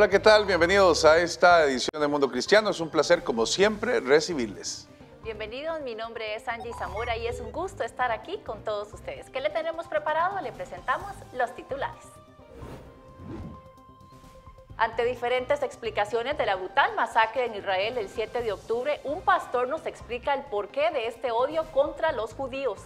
Hola, ¿qué tal? Bienvenidos a esta edición de Mundo Cristiano. Es un placer, como siempre, recibirles. Bienvenidos, mi nombre es Angie Zamora y es un gusto estar aquí con todos ustedes. ¿Qué le tenemos preparado? Le presentamos los titulares. Ante diferentes explicaciones de la brutal masacre en Israel el 7 de octubre, un pastor nos explica el porqué de este odio contra los judíos.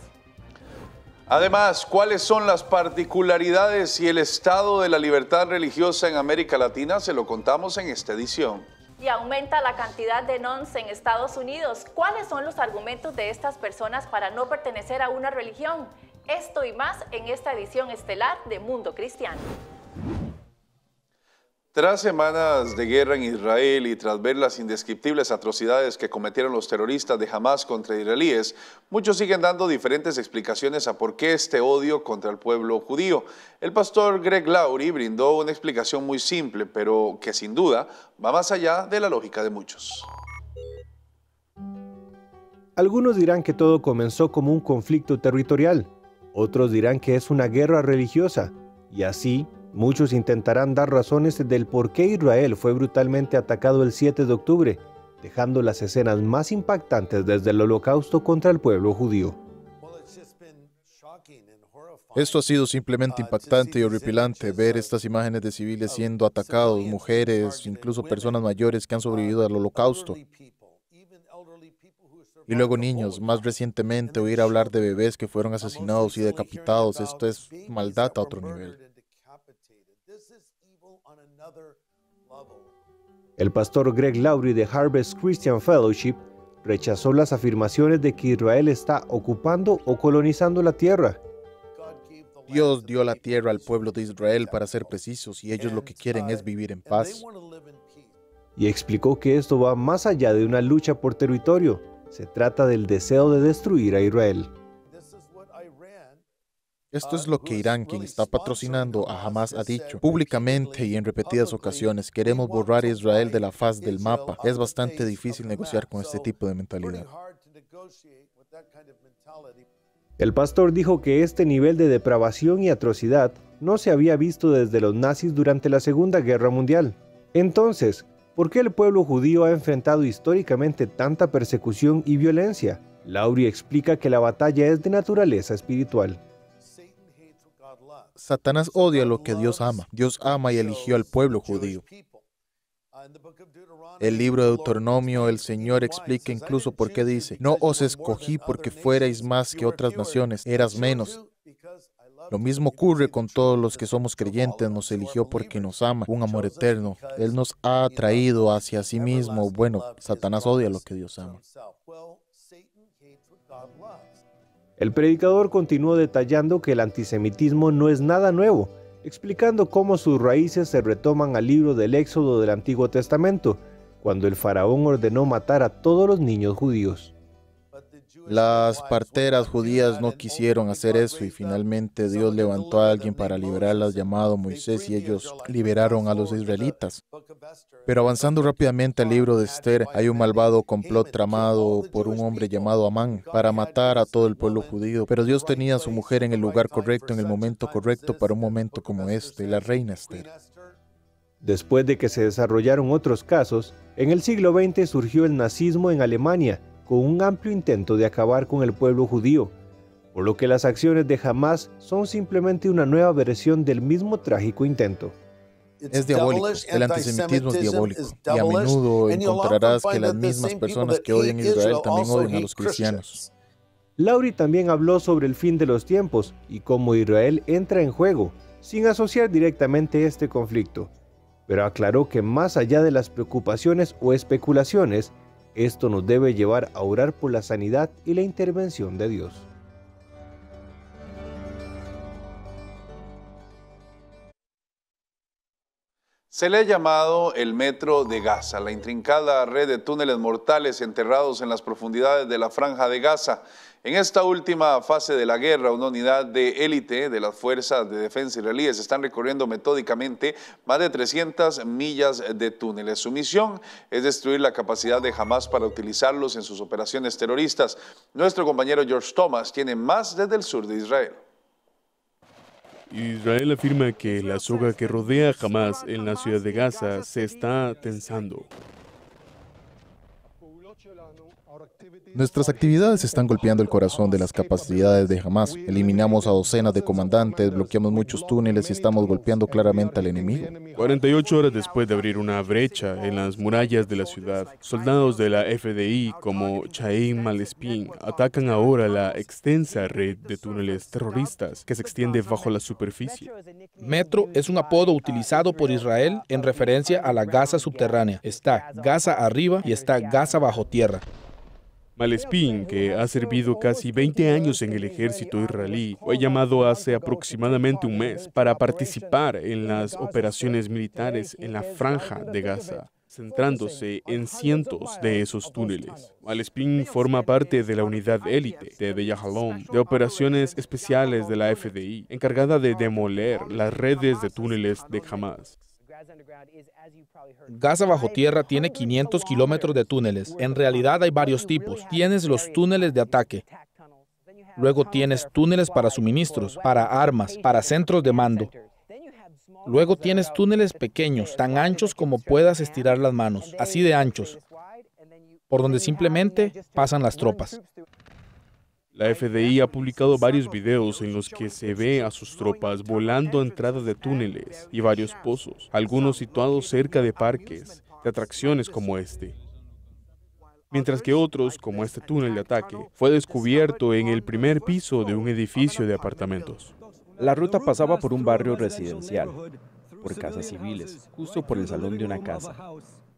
Además, ¿cuáles son las particularidades y el estado de la libertad religiosa en América Latina? Se lo contamos en esta edición. Y aumenta la cantidad de nones en Estados Unidos. ¿Cuáles son los argumentos de estas personas para no pertenecer a una religión? Esto y más en esta edición estelar de Mundo Cristiano. Tras semanas de guerra en Israel y tras ver las indescriptibles atrocidades que cometieron los terroristas de Hamas contra israelíes, muchos siguen dando diferentes explicaciones a por qué este odio contra el pueblo judío. El pastor Greg Laurie brindó una explicación muy simple, pero que sin duda va más allá de la lógica de muchos. Algunos dirán que todo comenzó como un conflicto territorial, otros dirán que es una guerra religiosa, y así muchos intentarán dar razones del por qué Israel fue brutalmente atacado el 7 de octubre, dejando las escenas más impactantes desde el Holocausto contra el pueblo judío. Esto ha sido simplemente impactante y horripilante, ver estas imágenes de civiles siendo atacados, mujeres, incluso personas mayores que han sobrevivido al Holocausto. Y luego niños, más recientemente oír hablar de bebés que fueron asesinados y decapitados. Esto es maldad a otro nivel. El pastor Greg Laurie de Harvest Christian Fellowship rechazó las afirmaciones de que Israel está ocupando o colonizando la tierra. Dios dio la tierra al pueblo de Israel, para ser precisos, y ellos lo que quieren es vivir en paz. Y explicó que esto va más allá de una lucha por territorio. Se trata del deseo de destruir a Israel. Esto es lo que Irán, quien está patrocinando a Hamas, ha dicho públicamente y en repetidas ocasiones: queremos borrar a Israel de la faz del mapa. Es bastante difícil negociar con este tipo de mentalidad. El pastor dijo que este nivel de depravación y atrocidad no se había visto desde los nazis durante la Segunda Guerra Mundial. Entonces, ¿por qué el pueblo judío ha enfrentado históricamente tanta persecución y violencia? Laurie explica que la batalla es de naturaleza espiritual. Satanás odia lo que Dios ama. Dios ama y eligió al pueblo judío. El libro de Deuteronomio, el Señor explica incluso por qué dice: no os escogí porque fuerais más que otras naciones, eras menos. Lo mismo ocurre con todos los que somos creyentes. Nos eligió porque nos ama, un amor eterno. Él nos ha atraído hacia sí mismo. Bueno, Satanás odia lo que Dios ama. El predicador continuó detallando que el antisemitismo no es nada nuevo, explicando cómo sus raíces se retoman al libro del Éxodo del Antiguo Testamento, cuando el faraón ordenó matar a todos los niños judíos. Las parteras judías no quisieron hacer eso y finalmente Dios levantó a alguien para liberarlas, llamado Moisés, y ellos liberaron a los israelitas. Pero avanzando rápidamente al libro de Esther, hay un malvado complot tramado por un hombre llamado Amán para matar a todo el pueblo judío. Pero Dios tenía a su mujer en el lugar correcto, en el momento correcto, para un momento como este, la reina Esther. Después de que se desarrollaron otros casos, en el siglo XX surgió el nazismo en Alemania, con un amplio intento de acabar con el pueblo judío, por lo que las acciones de Hamas son simplemente una nueva versión del mismo trágico intento. Es diabólico, el antisemitismo es diabólico, y a menudo encontrarás que las mismas personas que odian a Israel también odian a los cristianos. Laurie también habló sobre el fin de los tiempos y cómo Israel entra en juego, sin asociar directamente este conflicto, pero aclaró que más allá de las preocupaciones o especulaciones, esto nos debe llevar a orar por la sanidad y la intervención de Dios. Se le ha llamado el Metro de Gaza, la intrincada red de túneles mortales enterrados en las profundidades de la Franja de Gaza. En esta última fase de la guerra, una unidad de élite de las fuerzas de defensa israelíes están recorriendo metódicamente más de 300 millas de túneles. Su misión es destruir la capacidad de Hamas para utilizarlos en sus operaciones terroristas. Nuestro compañero George Thomas tiene más desde el sur de Israel. Israel afirma que la soga que rodea a Hamás en la ciudad de Gaza se está tensando. Nuestras actividades están golpeando el corazón de las capacidades de Hamás. Eliminamos a docenas de comandantes, bloqueamos muchos túneles y estamos golpeando claramente al enemigo. 48 horas después de abrir una brecha en las murallas de la ciudad, soldados de la FDI como Chaim Malespin atacan ahora la extensa red de túneles terroristas que se extiende bajo la superficie. Metro es un apodo utilizado por Israel en referencia a la Gaza subterránea. Está Gaza arriba y está Gaza bajo tierra. Malespin, que ha servido casi 20 años en el ejército israelí, fue llamado hace aproximadamente un mes para participar en las operaciones militares en la franja de Gaza, centrándose en cientos de esos túneles. Malespin forma parte de la unidad élite de Yahalom, de operaciones especiales de la FDI, encargada de demoler las redes de túneles de Hamás. Gaza bajo tierra tiene 500 kilómetros de túneles. En realidad hay varios tipos. Tienes los túneles de ataque. Luego tienes túneles para suministros, para armas, para centros de mando. Luego tienes túneles pequeños, tan anchos como puedas estirar las manos, así de anchos, por donde simplemente pasan las tropas. La FDI ha publicado varios videos en los que se ve a sus tropas volando a entrada de túneles y varios pozos, algunos situados cerca de parques de atracciones como este. Mientras que otros, como este túnel de ataque, fue descubierto en el primer piso de un edificio de apartamentos. La ruta pasaba por un barrio residencial, por casas civiles, justo por el salón de una casa.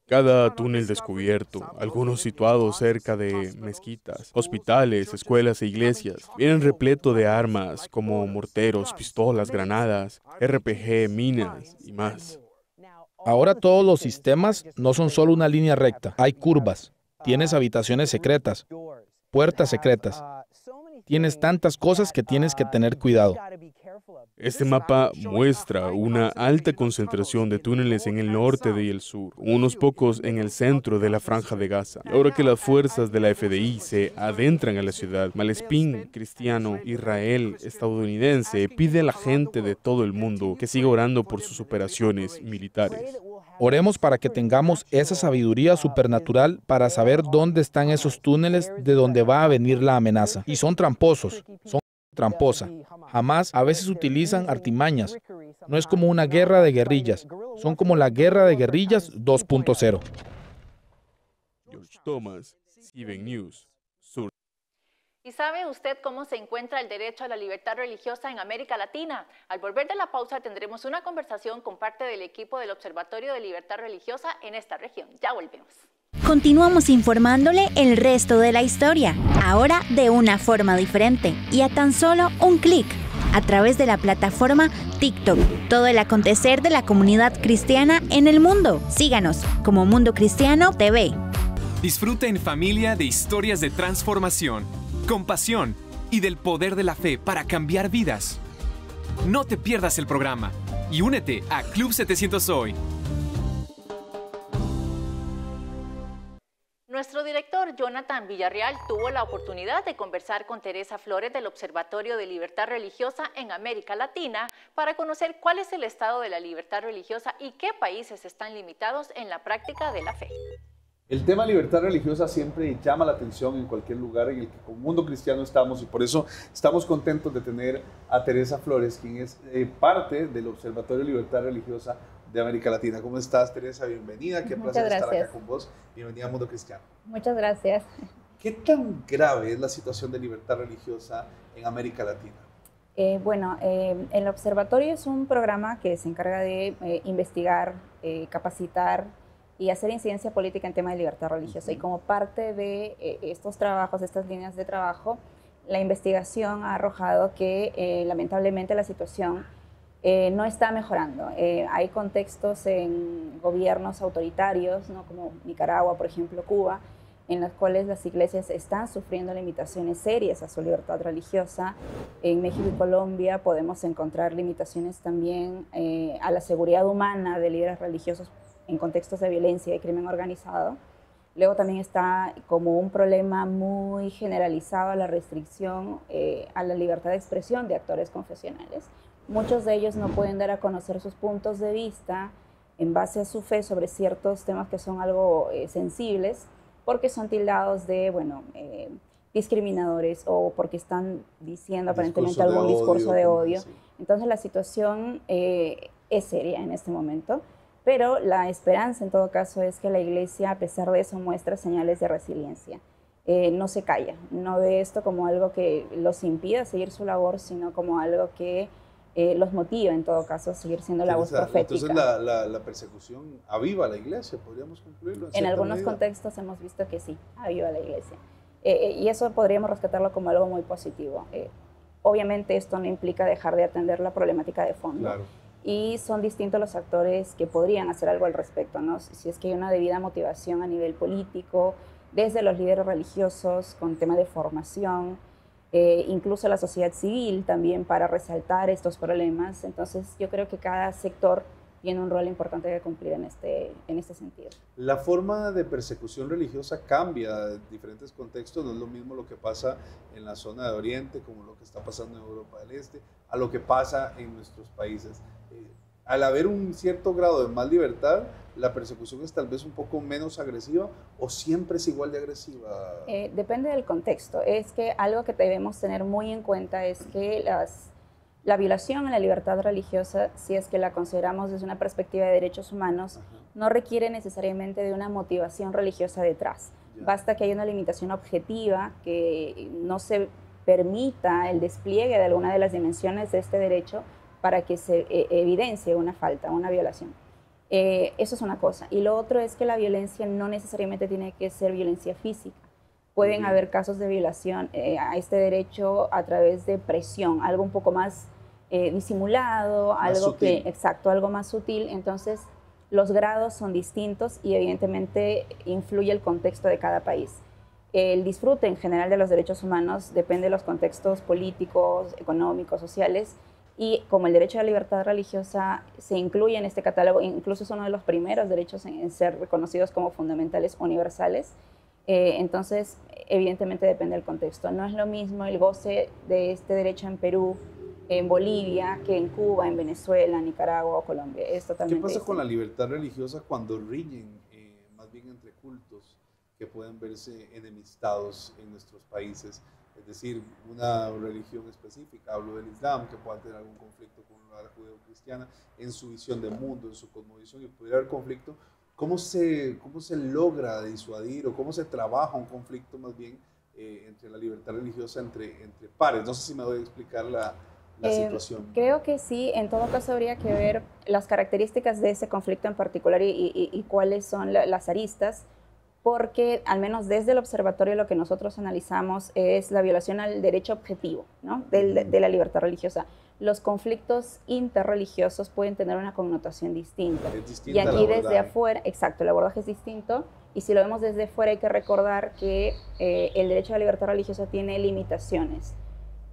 Cada túnel descubierto, algunos situados cerca de mezquitas, hospitales, escuelas e iglesias, vienen repleto de armas como morteros, pistolas, granadas, RPG, minas y más. Ahora todos los sistemas no son solo una línea recta, hay curvas, tienes habitaciones secretas, puertas secretas. Tienes tantas cosas que tienes que tener cuidado. Este mapa muestra una alta concentración de túneles en el norte y el sur, unos pocos en el centro de la franja de Gaza. Y ahora que las fuerzas de la FDI se adentran a la ciudad, Malespin, cristiano, Israel, estadounidense, pide a la gente de todo el mundo que siga orando por sus operaciones militares. Oremos para que tengamos esa sabiduría supernatural para saber dónde están esos túneles de donde va a venir la amenaza. Y son tramposos, son tramposa. Hamás a veces utilizan artimañas. No es como una guerra de guerrillas, son como la guerra de guerrillas 2.0. George Thomas, CBN News. ¿Y sabe usted cómo se encuentra el derecho a la libertad religiosa en América Latina? Al volver de la pausa tendremos una conversación con parte del equipo del Observatorio de Libertad Religiosa en esta región. Ya volvemos. Continuamos informándole el resto de la historia, ahora de una forma diferente y a tan solo un clic, a través de la plataforma TikTok. Todo el acontecer de la comunidad cristiana en el mundo. Síganos como Mundo Cristiano TV. Disfruta en familia de historias de transformación, compasión y del poder de la fe para cambiar vidas. No te pierdas el programa y únete a Club 700 Hoy. Nuestro director Jonathan Villarreal tuvo la oportunidad de conversar con Teresa Flores del Observatorio de Libertad Religiosa en América Latina para conocer cuál es el estado de la libertad religiosa y qué países están limitados en la práctica de la fe. El tema libertad religiosa siempre llama la atención en cualquier lugar en el que como Mundo Cristiano estamos, y por eso estamos contentos de tener a Teresa Flores, quien es parte del Observatorio de Libertad Religiosa de América Latina. ¿Cómo estás, Teresa? Bienvenida. Qué placer estar acá con vos. Bienvenida a Mundo Cristiano. Muchas gracias. ¿Qué tan grave es la situación de libertad religiosa en América Latina? El observatorio es un programa que se encarga de investigar, capacitar y hacer incidencia política en tema de libertad religiosa. Y como parte de estos trabajos, estas líneas de trabajo, la investigación ha arrojado que lamentablemente la situación no está mejorando. Hay contextos en gobiernos autoritarios, ¿no? Como Nicaragua, por ejemplo, Cuba, en los cuales las iglesias están sufriendo limitaciones serias a su libertad religiosa. En México y Colombia podemos encontrar limitaciones también a la seguridad humana de líderes religiosos en contextos de violencia y crimen organizado. Luego también está como un problema muy generalizado la restricción a la libertad de expresión de actores confesionales. muchos de ellos no pueden dar a conocer sus puntos de vista en base a su fe sobre ciertos temas que son algo sensibles, porque son tildados de, bueno, discriminadores o porque están diciendo aparentemente algún discurso de odio. Entonces la situación es seria en este momento, pero la esperanza en todo caso es que la Iglesia, a pesar de eso, muestra señales de resiliencia. No se calla, no ve esto como algo que los impida seguir su labor, sino como algo que los motiva en todo caso a seguir siendo la voz profética. Entonces la persecución aviva a la Iglesia, podríamos concluirlo. En algunos contextos hemos visto que sí, aviva a la Iglesia. Y eso podríamos rescatarlo como algo muy positivo. Obviamente esto no implica dejar de atender la problemática de fondo. Claro. Y son distintos los actores que podrían hacer algo al respecto, ¿no? Si es que hay una debida motivación a nivel político, desde los líderes religiosos, con tema de formación, incluso la sociedad civil también para resaltar estos problemas. Entonces yo creo que cada sector tiene un rol importante que cumplir en este sentido. La forma de persecución religiosa cambia en diferentes contextos, no es lo mismo lo que pasa en la zona de Oriente como lo que está pasando en Europa del Este, a lo que pasa en nuestros países. Al haber un cierto grado de más libertad, ¿la persecución es tal vez un poco menos agresiva o siempre es igual de agresiva? Depende del contexto. Es que algo que debemos tener muy en cuenta es que la violación a la libertad religiosa, si es que la consideramos desde una perspectiva de derechos humanos, no requiere necesariamente de una motivación religiosa detrás. Basta que haya una limitación objetiva, que no se permita el despliegue de alguna de las dimensiones de este derecho para que se evidencie una falta, una violación. Eso es una cosa. Y lo otro es que la violencia no necesariamente tiene que ser violencia física. Pueden haber casos de violación a este derecho a través de presión, algo un poco más disimulado, algo más sutil. Entonces, los grados son distintos y evidentemente influye el contexto de cada país. El disfrute en general de los derechos humanos depende de los contextos políticos, económicos, sociales, y como el derecho a la libertad religiosa se incluye en este catálogo, incluso es uno de los primeros derechos en ser reconocidos como fundamentales universales, entonces evidentemente depende del contexto. No es lo mismo el goce de este derecho en Perú, en Bolivia, que en Cuba, en Venezuela, Nicaragua o Colombia. Es totalmente ¿Qué pasa distinto. con la libertad religiosa cuando riñen más bien entre cultos que pueden verse enemistados en nuestros países? Es decir, una religión específica, hablo del Islam, que pueda tener algún conflicto con la judeo-cristiana en su visión del mundo, en su cosmovisión, y pudiera haber conflicto. ¿Cómo se logra disuadir o cómo se trabaja un conflicto más bien entre la libertad religiosa entre pares? No sé si me voy a explicar la situación. Creo que sí, en todo caso habría que ver las características de ese conflicto en particular y cuáles son las aristas, porque al menos desde el observatorio lo que nosotros analizamos es la violación al derecho objetivo, ¿no? de la libertad religiosa. Los conflictos interreligiosos pueden tener una connotación distinta. Es distinta. Y aquí desde afuera, exacto, el abordaje es distinto, y si lo vemos desde fuera hay que recordar que el derecho a la libertad religiosa tiene limitaciones.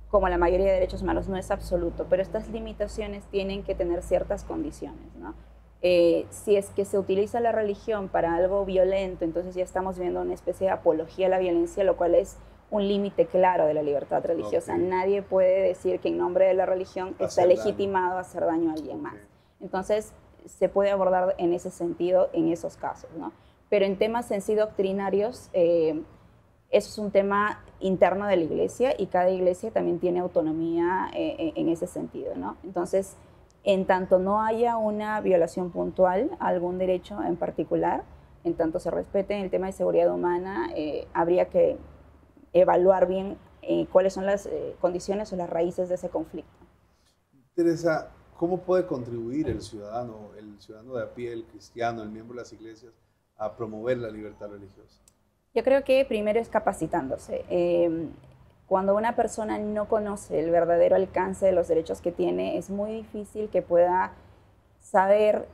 Como la mayoría de derechos humanos, no es absoluto, pero estas limitaciones tienen que tener ciertas condiciones, ¿no? Si es que se utiliza la religión para algo violento, entonces ya estamos viendo una especie de apología a la violencia, lo cual es un límite claro de la libertad religiosa. Okay. Nadie puede decir que en nombre de la religión está legitimado hacer daño a alguien más. Entonces, se puede abordar en ese sentido, en esos casos, ¿no? Pero en temas en sí doctrinarios, eso es un tema interno de la iglesia y cada iglesia también tiene autonomía en ese sentido, ¿no? Entonces, en tanto no haya una violación puntual a algún derecho en particular, en tanto se respete el tema de seguridad humana, habría que evaluar bien cuáles son las condiciones o las raíces de ese conflicto. Teresa, ¿cómo puede contribuir el ciudadano de a pie, el cristiano, el miembro de las iglesias, a promover la libertad religiosa? Yo creo que primero es capacitándose. Cuando una persona no conoce el verdadero alcance de los derechos que tiene, es muy difícil que pueda saber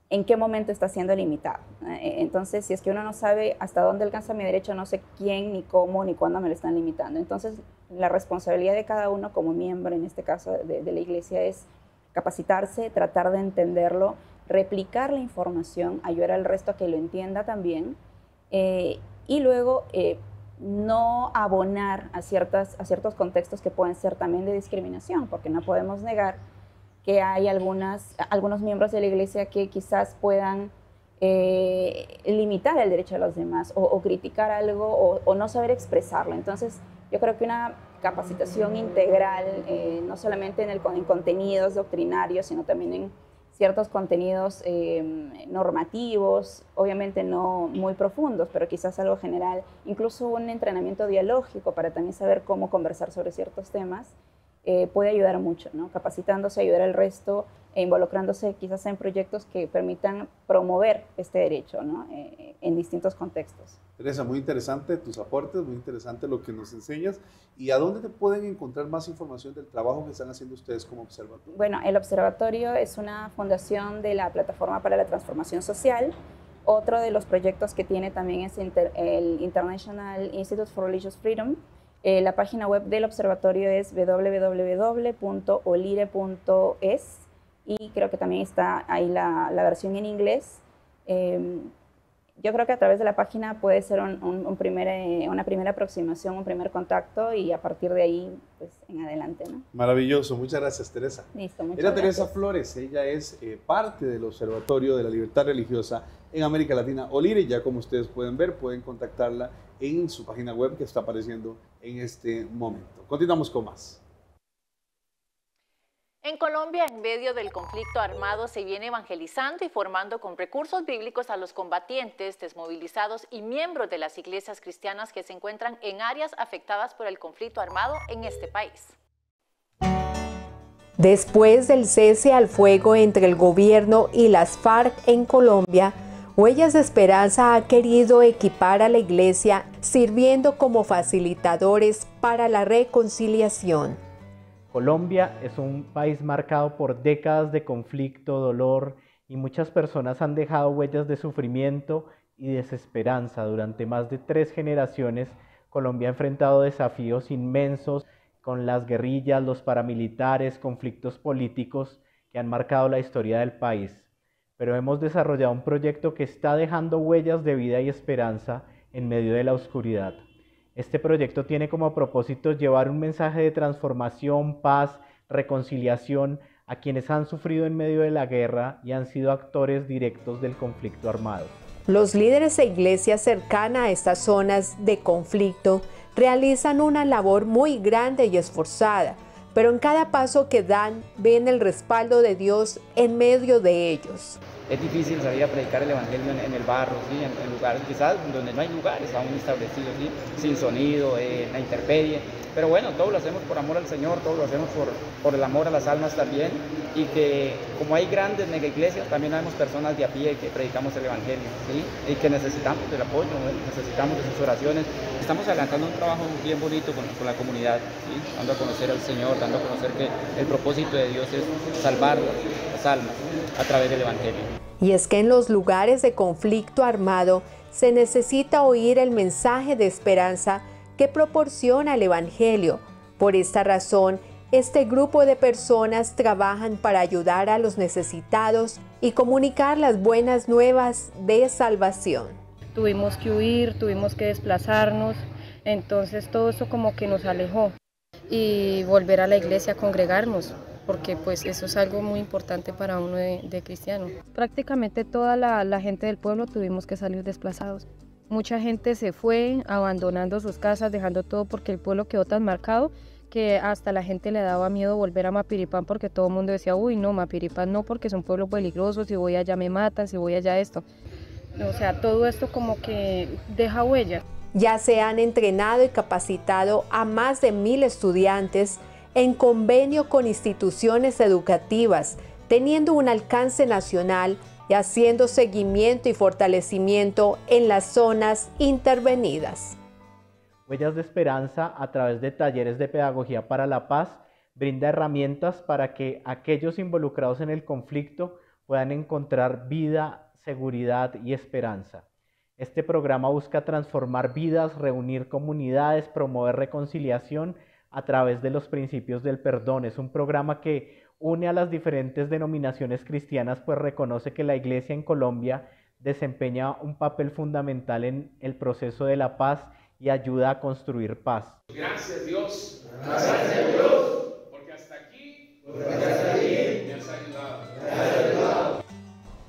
en qué momento está siendo limitado. Entonces, si es que uno no sabe hasta dónde alcanza mi derecho, no sé quién, ni cómo, ni cuándo me lo están limitando. Entonces, la responsabilidad de cada uno como miembro, en este caso de la iglesia, es capacitarse, tratar de entenderlo, replicar la información, ayudar al resto a que lo entienda también, y luego no abonar a ciertos contextos que pueden ser también de discriminación, porque no podemos negar que hay algunos miembros de la iglesia que quizás puedan limitar el derecho de los demás o criticar algo o no saber expresarlo. Entonces, yo creo que una capacitación integral, no solamente en contenidos doctrinarios, sino también en ciertos contenidos normativos, obviamente no muy profundos, pero quizás algo general, incluso un entrenamiento dialógico para también saber cómo conversar sobre ciertos temas, puede ayudar mucho, ¿no? Capacitándose, ayudar al resto e involucrándose quizás en proyectos que permitan promover este derecho, ¿no? En distintos contextos. Teresa, muy interesante tus aportes, muy interesante lo que nos enseñas. ¿Y a dónde te pueden encontrar más información del trabajo que están haciendo ustedes como observatorio? Bueno, el observatorio es una fundación de la Plataforma para la Transformación Social. Otro de los proyectos que tiene también es el International Institute for Religious Freedom. La página web del observatorio es www.olire.es y creo que también está ahí la versión en inglés. Yo creo que a través de la página puede ser una primera aproximación, un primer contacto y a partir de ahí, pues, en adelante, ¿no? Maravilloso. Muchas gracias, Teresa. Listo, muchas Era gracias. Teresa Flores. Ella es parte del Observatorio de la Libertad Religiosa en América Latina, Olire. Ya como ustedes pueden ver, pueden contactarla en su página web que está apareciendo en este momento. Continuamos con más. En Colombia, en medio del conflicto armado, se viene evangelizando y formando con recursos bíblicos a los combatientes, desmovilizados y miembros de las iglesias cristianas que se encuentran en áreas afectadas por el conflicto armado en este país. Después del cese al fuego entre el gobierno y las FARC en Colombia, Huellas de Esperanza ha querido equipar a la iglesia sirviendo como facilitadores para la reconciliación. Colombia es un país marcado por décadas de conflicto, dolor y muchas personas han dejado huellas de sufrimiento y desesperanza. Durante más de 3 generaciones, Colombia ha enfrentado desafíos inmensos con las guerrillas, los paramilitares, conflictos políticos que han marcado la historia del país. Pero hemos desarrollado un proyecto que está dejando huellas de vida y esperanza en medio de la oscuridad. Este proyecto tiene como propósito llevar un mensaje de transformación, paz, reconciliación a quienes han sufrido en medio de la guerra y han sido actores directos del conflicto armado. Los líderes e iglesias cercanas a estas zonas de conflicto realizan una labor muy grande y esforzada, pero en cada paso que dan ven el respaldo de Dios en medio de ellos. Es difícil salir a predicar el evangelio en el barro, ¿sí? En lugares quizás donde no hay lugares aún establecidos, ¿sí? Sin sonido, en la intemperie. Pero bueno, todo lo hacemos por amor al Señor, todo lo hacemos por el amor a las almas también. Y que como hay grandes mega iglesias, también hay personas de a pie que predicamos el evangelio, ¿sí? Y que necesitamos del apoyo, ¿no? Necesitamos de sus oraciones. Estamos adelantando un trabajo bien bonito con la comunidad, ¿sí? Dando a conocer al Señor, dando a conocer que el propósito de Dios es salvar las almas a través del evangelio. Y es que en los lugares de conflicto armado se necesita oír el mensaje de esperanza que proporciona el evangelio. Por esta razón, este grupo de personas trabajan para ayudar a los necesitados y comunicar las buenas nuevas de salvación. Tuvimos que huir, tuvimos que desplazarnos, entonces todo eso como que nos alejó y volver a la iglesia a congregarnos, porque pues eso es algo muy importante para uno de cristiano. Prácticamente toda la gente del pueblo tuvimos que salir desplazados. Mucha gente se fue abandonando sus casas, dejando todo porque el pueblo quedó tan marcado que hasta la gente le daba miedo volver a Mapiripán porque todo el mundo decía, uy no, Mapiripán no, porque es un pueblo peligroso, si voy allá me matan, si voy allá esto. O sea, todo esto como que deja huella. Ya se han entrenado y capacitado a más de 1000 estudiantes en convenio con instituciones educativas, teniendo un alcance nacional y haciendo seguimiento y fortalecimiento en las zonas intervenidas. Huellas de Esperanza, a través de talleres de pedagogía para la paz, brinda herramientas para que aquellos involucrados en el conflicto puedan encontrar vida, seguridad y esperanza. Este programa busca transformar vidas, reunir comunidades, promover reconciliación a través de los principios del perdón. Es un programa que une a las diferentes denominaciones cristianas, pues reconoce que la Iglesia en Colombia desempeña un papel fundamental en el proceso de la paz y ayuda a construir paz. Gracias Dios, porque hasta aquí me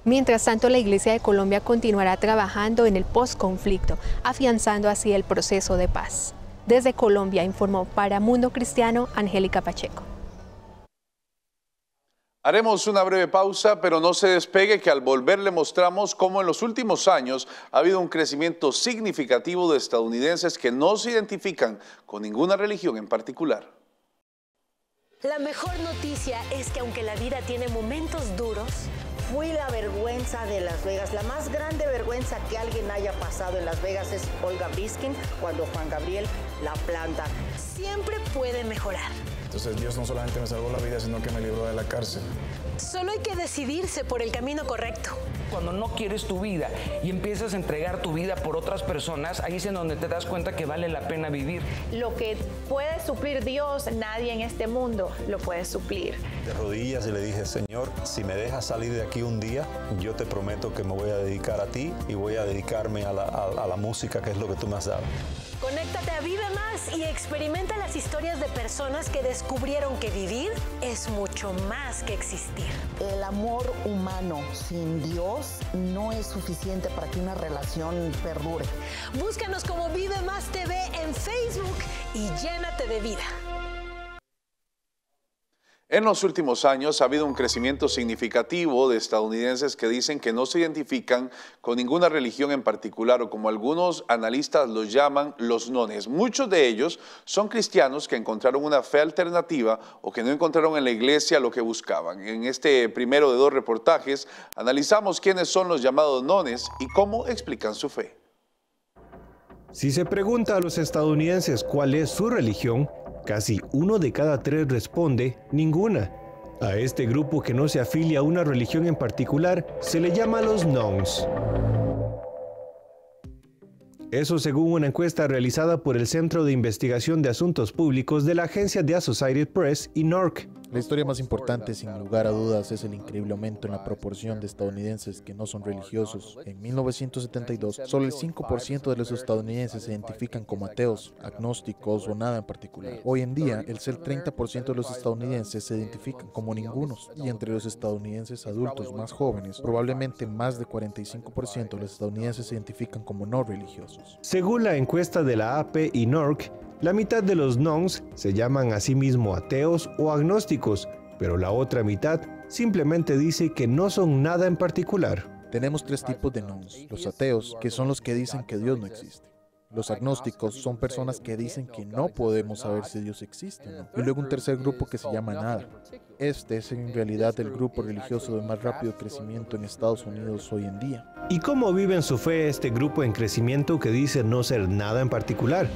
Mientras tanto, la Iglesia de Colombia continuará trabajando en el postconflicto, afianzando así el proceso de paz. Desde Colombia informó para Mundo Cristiano, Angélica Pacheco. Haremos una breve pausa, pero no se despegue, que al volver le mostramos cómo en los últimos años ha habido un crecimiento significativo de estadounidenses que no se identifican con ninguna religión en particular. La mejor noticia es que aunque la vida tiene momentos duros, fui la vergüenza de Las Vegas. La más grande vergüenza que alguien haya pasado en Las Vegas es Olga Briskin cuando Juan Gabriel la planta. Siempre puede mejorar. Entonces Dios no solamente me salvó la vida, sino que me libró de la cárcel. Solo hay que decidirse por el camino correcto. Cuando no quieres tu vida y empiezas a entregar tu vida por otras personas, ahí es en donde te das cuenta que vale la pena vivir. Lo que puede suplir Dios, nadie en este mundo lo puede suplir. De rodillas y le dije, Señor, si me dejas salir de aquí un día, yo te prometo que me voy a dedicar a ti y voy a dedicarme a la música, que es lo que tú me has dado. Conéctate a Vive Más y experimenta las historias de personas que descubrieron que vivir es mucho más que existir. El amor humano sin Dios no es suficiente para que una relación perdure. Búscanos como Vive Más TV en Facebook y llénate de vida. En los últimos años ha habido un crecimiento significativo de estadounidenses que dicen que no se identifican con ninguna religión en particular, o como algunos analistas los llaman, los nones. Muchos de ellos son cristianos que encontraron una fe alternativa o que no encontraron en la iglesia lo que buscaban. En este primero de 2 reportajes analizamos quiénes son los llamados nones y cómo explican su fe. Si se pregunta a los estadounidenses cuál es su religión, casi 1 de cada 3 responde ninguna. A este grupo que no se afilia a una religión en particular se le llama los nones. Eso según una encuesta realizada por el Centro de Investigación de Asuntos Públicos de la agencia The Associated Press y NORC. La historia más importante, sin lugar a dudas, es el increíble aumento en la proporción de estadounidenses que no son religiosos. En 1972, solo el 5% de los estadounidenses se identifican como ateos, agnósticos o nada en particular. Hoy en día, el 30% de los estadounidenses se identifican como ningunos, y entre los estadounidenses adultos más jóvenes, probablemente más de 45% de los estadounidenses se identifican como no religiosos. Según la encuesta de la AP y NORC, la mitad de los nones se llaman a sí mismos ateos o agnósticos, pero la otra mitad simplemente dice que no son nada en particular. Tenemos 3 tipos de nones. Los ateos, que son los que dicen que Dios no existe. Los agnósticos son personas que dicen que no podemos saber si Dios existe o no. Y luego un tercer grupo que se llama nada. Este es en realidad el grupo religioso de más rápido crecimiento en Estados Unidos hoy en día. ¿Y cómo viven su fe este grupo en crecimiento que dice no ser nada en particular?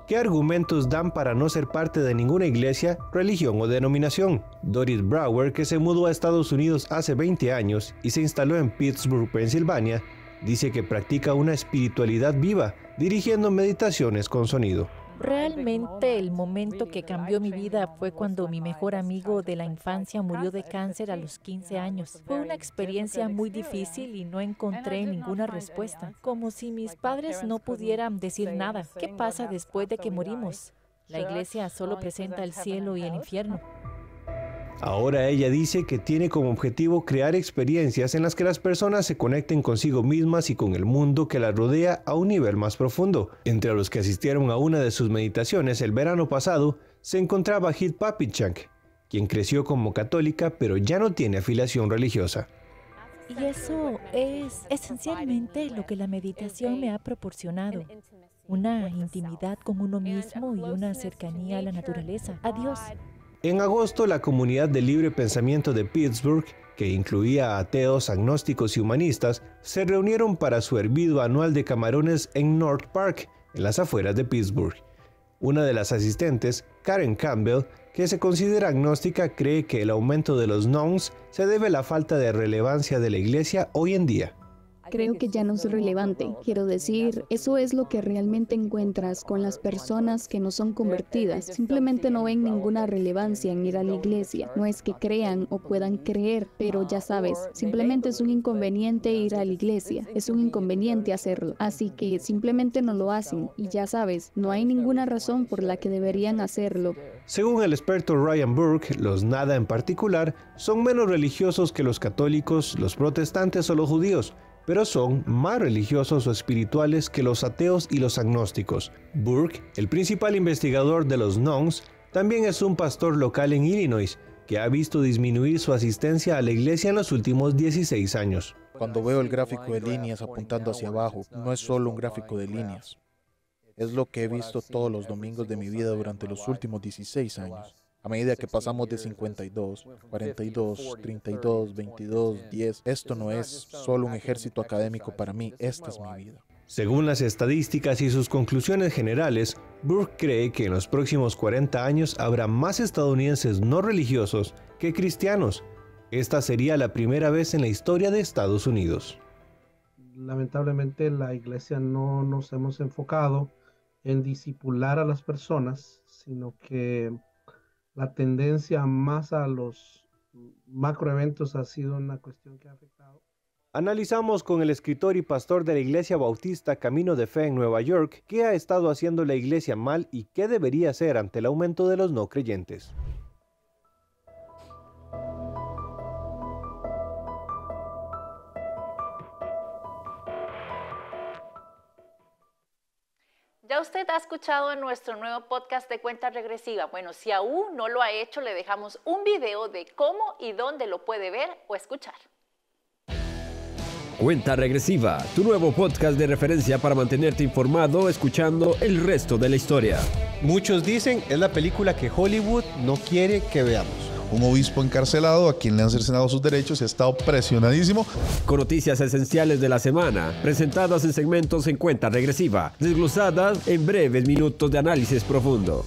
¿Qué argumentos dan para no ser parte de ninguna iglesia, religión o denominación? Doris Brower, que se mudó a Estados Unidos hace 20 años y se instaló en Pittsburgh, Pensilvania, dice que practica una espiritualidad viva, dirigiendo meditaciones con sonido. Realmente el momento que cambió mi vida fue cuando mi mejor amigo de la infancia murió de cáncer a los 15 años. Fue una experiencia muy difícil y no encontré ninguna respuesta. Como si mis padres no pudieran decir nada. ¿Qué pasa después de que morimos? La iglesia solo presenta el cielo y el infierno. Ahora ella dice que tiene como objetivo crear experiencias en las que las personas se conecten consigo mismas y con el mundo que las rodea a un nivel más profundo. Entre los que asistieron a una de sus meditaciones el verano pasado se encontraba Hit Papichank, quien creció como católica pero ya no tiene afiliación religiosa. Y eso es esencialmente lo que la meditación me ha proporcionado. Una intimidad con uno mismo y una cercanía a la naturaleza, a Dios. En agosto, la comunidad de libre pensamiento de Pittsburgh, que incluía a ateos, agnósticos y humanistas, se reunieron para su hervido anual de camarones en North Park, en las afueras de Pittsburgh. Una de las asistentes, Karen Campbell, que se considera agnóstica, cree que el aumento de los nones se debe a la falta de relevancia de la iglesia hoy en día. Creo que ya no es relevante. Quiero decir, eso es lo que realmente encuentras con las personas que no son convertidas. Simplemente no ven ninguna relevancia en ir a la iglesia. No es que crean o puedan creer, pero ya sabes, simplemente es un inconveniente ir a la iglesia. Es un inconveniente hacerlo. Así que simplemente no lo hacen. Y ya sabes, no hay ninguna razón por la que deberían hacerlo. Según el experto Ryan Burke, los nada en particular son menos religiosos que los católicos, los protestantes o los judíos, pero son más religiosos o espirituales que los ateos y los agnósticos. Burke, el principal investigador de los Nones, también es un pastor local en Illinois, que ha visto disminuir su asistencia a la iglesia en los últimos 16 años. Cuando veo el gráfico de líneas apuntando hacia abajo, no es solo un gráfico de líneas. Es lo que he visto todos los domingos de mi vida durante los últimos 16 años. A medida que pasamos de 52, 42, 32, 22, 10, esto no es solo un ejército académico para mí, esta es mi vida. Según las estadísticas y sus conclusiones generales, Burke cree que en los próximos 40 años habrá más estadounidenses no religiosos que cristianos. Esta sería la primera vez en la historia de Estados Unidos. Lamentablemente la iglesia no nos hemos enfocado en discipular a las personas, sino que la tendencia más a los macroeventos ha sido una cuestión que ha afectado. Analizamos con el escritor y pastor de la Iglesia Bautista Camino de Fe en Nueva York qué ha estado haciendo la iglesia mal y qué debería hacer ante el aumento de los no creyentes. Ya usted ha escuchado en nuestro nuevo podcast de Cuenta Regresiva. Bueno, si aún no lo ha hecho, le dejamos un video de cómo y dónde lo puede ver o escuchar. Cuenta Regresiva, tu nuevo podcast de referencia para mantenerte informado escuchando el resto de la historia. Muchos dicen es la película que Hollywood no quiere que veamos. Un obispo encarcelado a quien le han cercenado sus derechos y ha estado presionadísimo. Con noticias esenciales de la semana, presentadas en segmentos en Cuenta Regresiva, desglosadas en breves minutos de análisis profundo.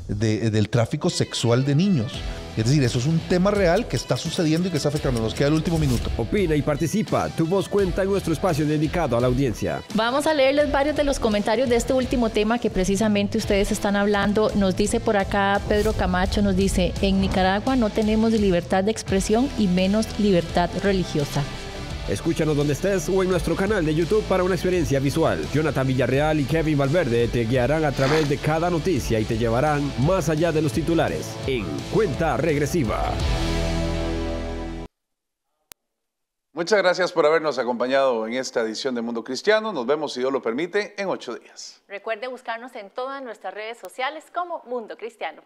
Del tráfico sexual de niños. Es decir, eso es un tema real que está sucediendo y que está afectando. Nos queda el último minuto. Opina y participa. Tu voz cuenta en nuestro espacio dedicado a la audiencia. Vamos a leerles varios de los comentarios de este último tema que precisamente ustedes están hablando. Nos dice por acá Pedro Camacho, nos dice, en Nicaragua no tenemos libertad de expresión y menos libertad religiosa. Escúchanos donde estés o en nuestro canal de YouTube para una experiencia visual. Jonathan Villarreal y Kevin Valverde te guiarán a través de cada noticia y te llevarán más allá de los titulares en Cuenta Regresiva. Muchas gracias por habernos acompañado en esta edición de Mundo Cristiano. Nos vemos, si Dios lo permite, en 8 días. Recuerde buscarnos en todas nuestras redes sociales como Mundo Cristiano.